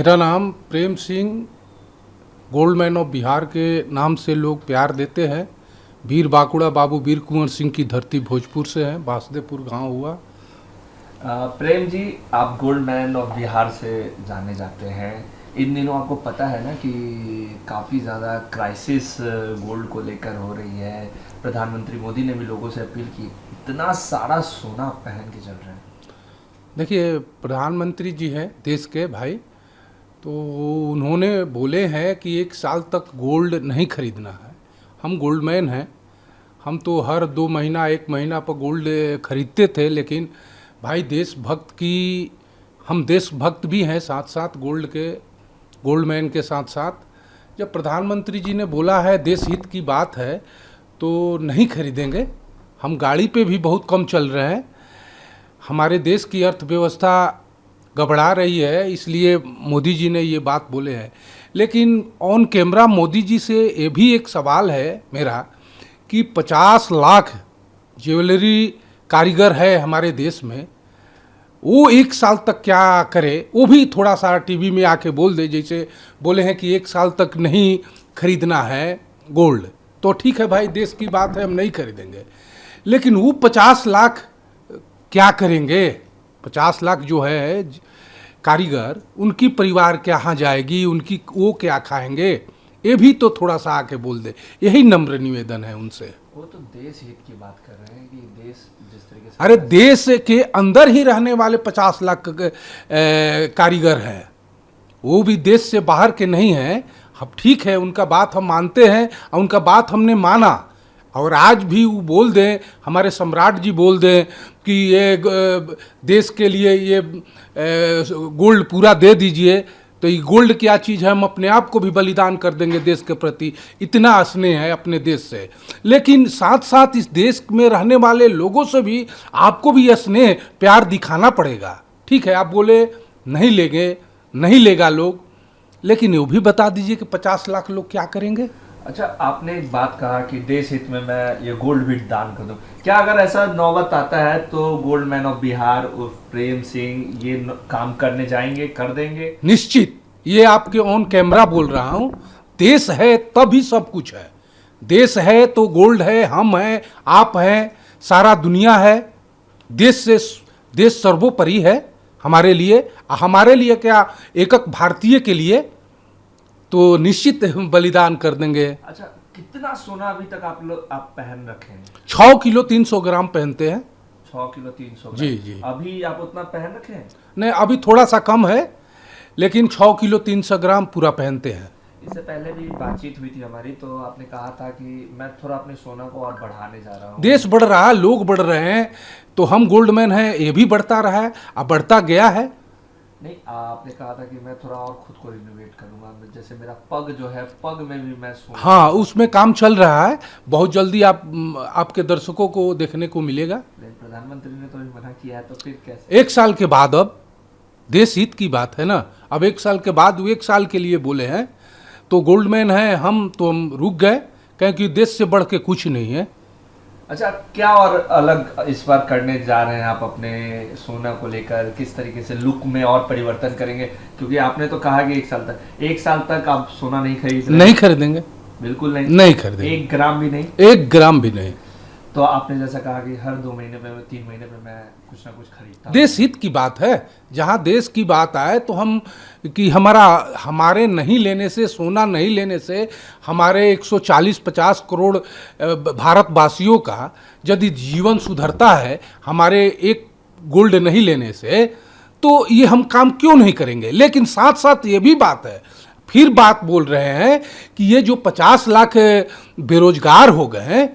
मेरा नाम Prem Singh, Goldman of Bihar के नाम से लोग प्यार देते हैं। वीर बांकुड़ा बाबू वीर कुंवर सिंह की धरती भोजपुर से है, वासुदेवपुर गांव हुआ। प्रेम जी, आप गोल्डमैन ऑफ बिहार से जाने जाते हैं। इन दिनों आपको पता है ना कि काफ़ी ज़्यादा क्राइसिस गोल्ड को लेकर हो रही है। प्रधानमंत्री मोदी ने भी लोगों से अपील की, इतना सारा सोना पहन के चल रहे हैं। देखिए, प्रधानमंत्री जी हैं देश के भाई, तो उन्होंने बोले हैं कि 1 साल तक गोल्ड नहीं खरीदना है। हम गोल्डमैन हैं, हम तो हर 2 महीना 1 महीना पर गोल्ड खरीदते थे, लेकिन भाई देशभक्त की, हम देशभक्त भी हैं साथ साथ गोल्डमैन के साथ साथ। जब प्रधानमंत्री जी ने बोला है देश हित की बात है तो नहीं खरीदेंगे। हम गाड़ी पे भी बहुत कम चल रहे हैं। हमारे देश की अर्थव्यवस्था गड़बड़ा रही है, इसलिए मोदी जी ने ये बात बोले हैं। लेकिन ऑन कैमरा मोदी जी से ये भी एक सवाल है मेरा कि 50 लाख ज्वेलरी कारीगर है हमारे देश में, वो 1 साल तक क्या करे, वो भी थोड़ा सा टीवी में आके बोल दे। जैसे बोले हैं कि 1 साल तक नहीं खरीदना है गोल्ड, तो ठीक है भाई, देश की बात है, हम नहीं खरीदेंगे। लेकिन वो 50 लाख क्या करेंगे? 50 लाख जो है कारीगर, उनकी परिवार कहाँ जाएगी, उनकी वो क्या खाएंगे? ये भी तो थोड़ा सा आके बोल दे। यही नम्र निवेदन है उनसे। वो तो देश हित की बात कर रहे हैं कि देश जिस तरीके से, अरे देश के अंदर ही रहने वाले 50 लाख कारीगर हैं, वो भी देश से बाहर के नहीं हैं। अब ठीक है, उनका बात हम मानते हैं और उनका बात हमने माना। और आज भी वो बोल दें, हमारे सम्राट जी बोल दें कि ये देश के लिए ये गोल्ड पूरा दे दीजिए, तो ये गोल्ड क्या चीज़ है, हम अपने आप को भी बलिदान कर देंगे देश के प्रति। इतना स्नेह है अपने देश से। लेकिन साथ साथ इस देश में रहने वाले लोगों से भी आपको भी यह स्नेह प्यार दिखाना पड़ेगा। ठीक है, आप बोले नहीं लेंगे, नहीं लेगा लोग, लेकिन ये भी बता दीजिए कि 50 लाख लोग क्या करेंगे। अच्छा, आपने एक बात कहा कि देश हित में मैं ये गोल्ड भी दान कर दूं। क्या अगर ऐसा नौबत आता है तो गोल्डमैन ऑफ बिहार उर्फ प्रेम सिंह ये काम करने जाएंगे, कर देंगे? निश्चित, ये आपके ऑन कैमरा बोल रहा हूँ। देश है तभी सब कुछ है। देश है तो गोल्ड है, हम हैं, आप हैं, सारा दुनिया है। देश सर्वोपरि है हमारे लिए। हमारे लिए क्या, एक भारतीय के लिए तो निश्चित बलिदान कर देंगे। अच्छा, कितना सोना अभी तक आप पहन रखे हैं? 6 किलो 300 ग्राम पहनते हैं। 6 किलो 300 ग्राम? जी जी। अभी आप उतना पहन रखे हैं? नहीं, अभी थोड़ा सा कम है, लेकिन 6 किलो 300 ग्राम पूरा पहनते हैं। इससे पहले भी बातचीत हुई थी हमारी, तो आपने कहा था कि मैं थोड़ा अपने सोना को और बढ़ाने जा रहा हूँ। देश बढ़ रहा है, लोग बढ़ रहे हैं, तो हम गोल्डमैन हैं, ये भी बढ़ता रहा है, अब बढ़ता गया है। नहीं, आपने कहा था कि मैं थोड़ा और खुद को रिनोवेट करूंगा। जैसे मेरा पग जो है, पग में भी मैं सोना, हाँ, उसमें काम चल रहा है। बहुत जल्दी आपके दर्शकों को देखने को मिलेगा। लेकिन प्रधानमंत्री ने तो अभी मना किया है, तो फिर कैसे? 1 साल के बाद, अब देश हित की बात है ना, अब 1 साल के बाद, वो 1 साल के लिए बोले हैं, तो गोल्डमैन हैं हम, तो हम रुक गए, क्योंकि देश से बढ़ के कुछ नहीं है। अच्छा, क्या और अलग इस बार करने जा रहे हैं आप अपने सोना को लेकर? किस तरीके से लुक में और परिवर्तन करेंगे? क्योंकि आपने तो कहा कि 1 साल तक आप सोना नहीं नहीं खरीदेंगे, बिल्कुल नहीं खरीदेंगे, 1 ग्राम भी नहीं? 1 ग्राम भी नहीं। तो आपने जैसा कहा कि हर 2 महीने पे, 3 महीने पे मैं कुछ ना कुछ खरीदता। देश हित की बात है, जहाँ देश की बात आए तो हम कि हमारे नहीं लेने से, सोना नहीं लेने से, हमारे 140-50 करोड़ भारतवासियों का यदि जीवन सुधरता है हमारे एक गोल्ड नहीं लेने से, तो ये हम काम क्यों नहीं करेंगे? लेकिन साथ साथ ये भी बात है, फिर बात बोल रहे हैं कि ये जो 50 लाख बेरोजगार हो गए हैं,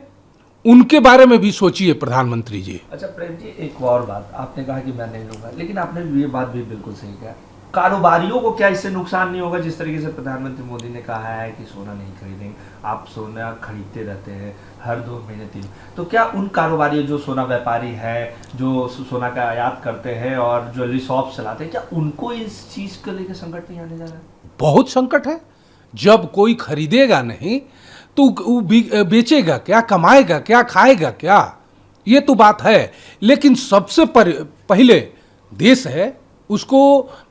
उनके बारे में भी सोचिए प्रधानमंत्री जी। अच्छा प्रेम जी, एक और बात, आपने कहा कि मैं नहीं लूंगा, लेकिन आपने ये बात भी बिल्कुल सही कहा, कारोबारियों को क्या इससे नुकसान नहीं होगा? जिस तरीके से प्रधानमंत्री मोदी ने कहा है कि सोना नहीं खरीदेंगे, आप सोना खरीदते रहते हैं हर 2 महीने 3, तो क्या उन कारोबारियों जो सोना व्यापारी है, जो सोना का आयात करते हैं और ज्वेलरी शॉप चलाते हैं, क्या उनको इस चीज को लेकर संकट नहीं आने जा रहा है? बहुत संकट है। जब कोई खरीदेगा नहीं तो वो बेचेगा क्या, कमाएगा क्या, खाएगा क्या? ये तो बात है। लेकिन सबसे पहले देश है, उसको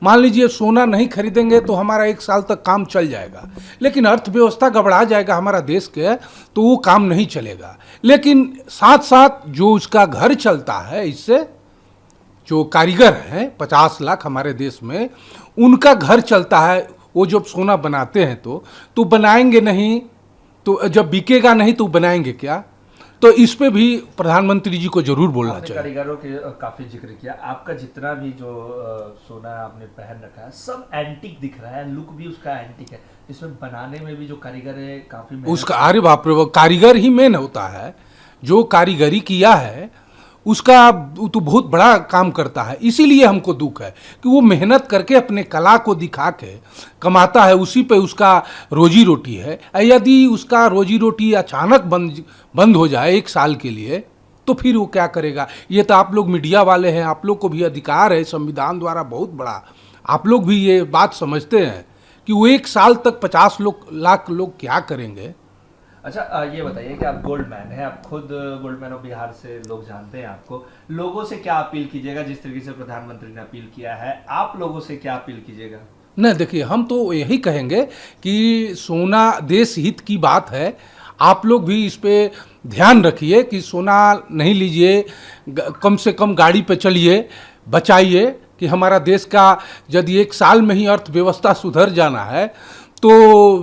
मान लीजिए सोना नहीं खरीदेंगे तो हमारा 1 साल तक काम चल जाएगा, लेकिन अर्थव्यवस्था गड़बड़ा जाएगा हमारा देश के, तो वो काम नहीं चलेगा। लेकिन साथ साथ जो उसका घर चलता है, इससे जो कारीगर हैं 50 लाख हमारे देश में, उनका घर चलता है। वो जब सोना बनाते हैं तो बनाएंगे नहीं, तो जब बिकेगा नहीं तो बनाएंगे क्या? तो इस पे भी प्रधानमंत्री जी को जरूर बोलना आपने चाहिए। कारीगरों के काफी जिक्र किया। आपका जितना भी जो सोना आपने पहन रखा है सब एंटीक दिख रहा है, लुक भी उसका एंटीक है। इसमें बनाने में भी जो कारीगर है काफी उसका, अरे बाप रे, वो कारीगर ही मेन होता है। जो कारीगरी किया है उसका वो तो बहुत बड़ा काम करता है। इसीलिए हमको दुख है कि वो मेहनत करके अपने कला को दिखा के कमाता है, उसी पे उसका रोजी रोटी है। यदि उसका रोजी रोटी अचानक बंद हो जाए 1 साल के लिए, तो फिर वो क्या करेगा? ये तो आप लोग मीडिया वाले हैं, आप लोग को भी अधिकार है संविधान द्वारा बहुत बड़ा, आप लोग भी ये बात समझते हैं कि वो 1 साल तक 50 लाख लोग क्या करेंगे। अच्छा, ये बताइए कि आप गोल्ड मैन हैं, आप खुद गोल्ड मैन ऑफ बिहार से लोग जानते हैं आपको। लोगों से क्या अपील कीजिएगा? जिस तरीके से प्रधानमंत्री ने अपील किया है, आप लोगों से क्या अपील कीजिएगा? नहीं, देखिए, हम तो यही कहेंगे कि सोना देश हित की बात है। आप लोग भी इस पे ध्यान रखिए कि सोना नहीं लीजिए, कम से कम गाड़ी पे चलिए, बचाइए कि हमारा देश का यदि 1 साल में ही अर्थव्यवस्था सुधर जाना है तो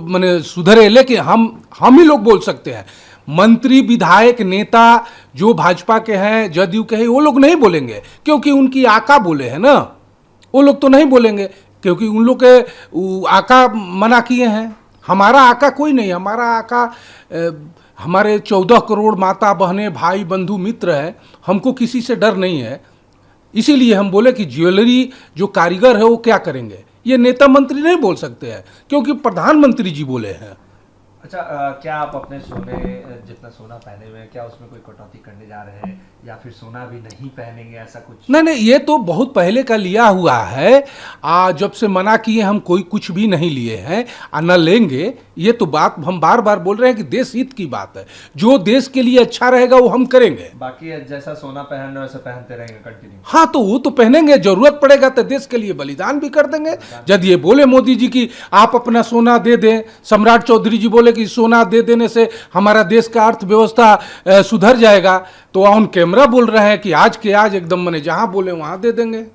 माने सुधरे। लेकिन हम ही लोग बोल सकते हैं, मंत्री विधायक नेता जो भाजपा के हैं, जदयू के हैं, वो लोग नहीं बोलेंगे क्योंकि उनकी आका बोले हैं ना। वो लोग तो नहीं बोलेंगे क्योंकि उन लोग के आका मना किए हैं। हमारा आका कोई नहीं, हमारा आका हमारे 14 करोड़ माता बहनें भाई बंधु मित्र हैं, हमको किसी से डर नहीं है। इसीलिए हम बोले कि ज्वेलरी जो कारीगर है वो क्या करेंगे, ये नेता मंत्री नहीं बोल सकते हैं क्योंकि प्रधानमंत्री जी बोले हैं। अच्छा, क्या आप अपने सोने, जितना सोना पहने हुए हैं, क्या उसमें कोई कटौती करने जा रहे हैं या फिर सोना भी नहीं पहनेंगे, ऐसा कुछ? नहीं, ये तो बहुत पहले का लिया हुआ है। जब से मना किए हम कोई कुछ भी नहीं लिए हैं, न लेंगे। ये तो बात हम बार बार बोल रहे हैं कि देश हित की बात है, जो देश के लिए अच्छा रहेगा वो हम करेंगे। बाकी जैसा सोना पहन रहे वैसा पहनते रहेंगे कंटिन्यू? हाँ, तो वो तो पहनेंगे, जरूरत पड़ेगा तो देश के लिए बलिदान भी कर देंगे। जब ये बोले मोदी जी की आप अपना सोना दे दें, सम्राट चौधरी जी बोले कि सोना दे देने से हमारा देश का अर्थव्यवस्था सुधर जाएगा, तो ऑन कैमरा बोल रहे हैं कि आज के आज एकदम मैंने जहां बोले वहां दे देंगे।